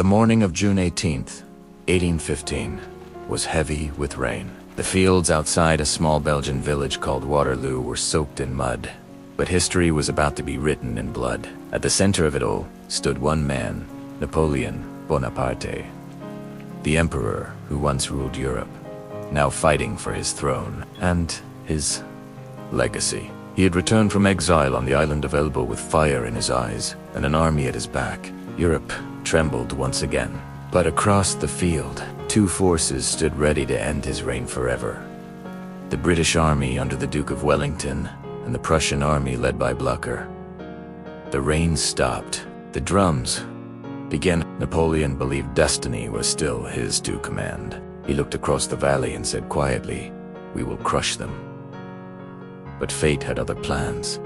The morning of June 18th, 1815, was heavy with rain. The fields outside a small Belgian village called Waterloo were soaked in mud, but history was about to be written in blood. At the center of it all stood one man, Napoleon Bonaparte, the emperor who once ruled Europe, now fighting for his throne and his legacy. He had returned from exile on the island of Elba with fire in his eyes and an army at his back. Europe trembled once again. But across the field, two forces stood ready to end his reign forever. The British army under the Duke of Wellington and the Prussian army led by Blucher. The rain stopped. The drums began. Napoleon believed destiny was still his to command. He looked across the valley and said quietly, "We will crush them." But fate had other plans.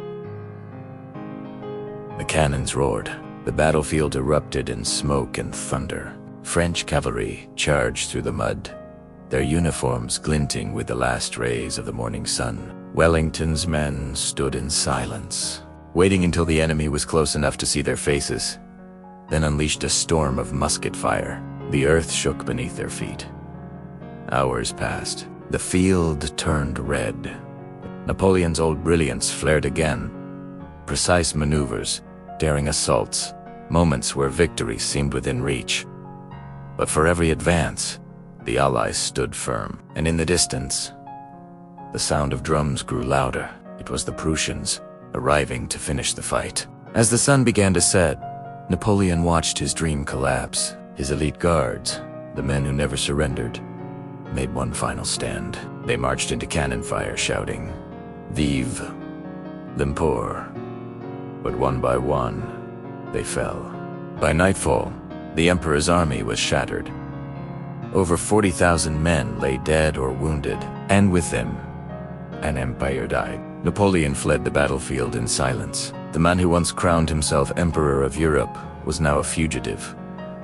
The cannons roared. The battlefield erupted in smoke and thunder. French cavalry charged through the mud, their uniforms glinting with the last rays of the morning sun. Wellington's men stood in silence, waiting until the enemy was close enough to see their faces, then unleashed a storm of musket fire. The earth shook beneath their feet. Hours passed. The field turned red. Napoleon's old brilliance flared again. Precise maneuvers, daring assaults, moments where victory seemed within reach. But for every advance, the Allies stood firm. And in the distance, the sound of drums grew louder. It was the Prussians arriving to finish the fight. As the sun began to set, Napoleon watched his dream collapse. His elite guards, the men who never surrendered, made one final stand. They marched into cannon fire shouting, "Vive l'Empereur!" But one by one, they fell. By nightfall, the emperor's army was shattered. Over 40,000 men lay dead or wounded, and with them, an empire died. Napoleon fled the battlefield in silence. The man who once crowned himself Emperor of Europe was now a fugitive,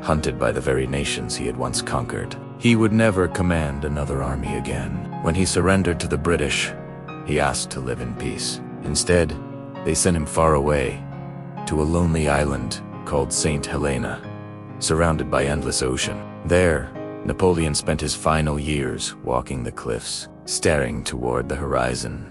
hunted by the very nations he had once conquered. He would never command another army again. When he surrendered to the British, he asked to live in peace. Instead, they sent him far away, to a lonely island called St. Helena, surrounded by endless ocean. There, Napoleon spent his final years walking the cliffs, staring toward the horizon,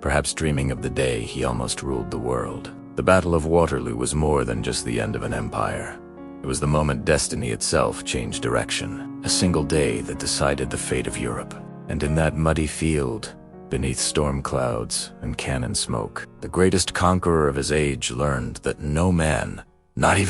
perhaps dreaming of the day he almost ruled the world. The Battle of Waterloo was more than just the end of an empire. It was the moment destiny itself changed direction, a single day that decided the fate of Europe. And in that muddy field, beneath storm clouds and cannon smoke, the greatest conqueror of his age learned that no man, not even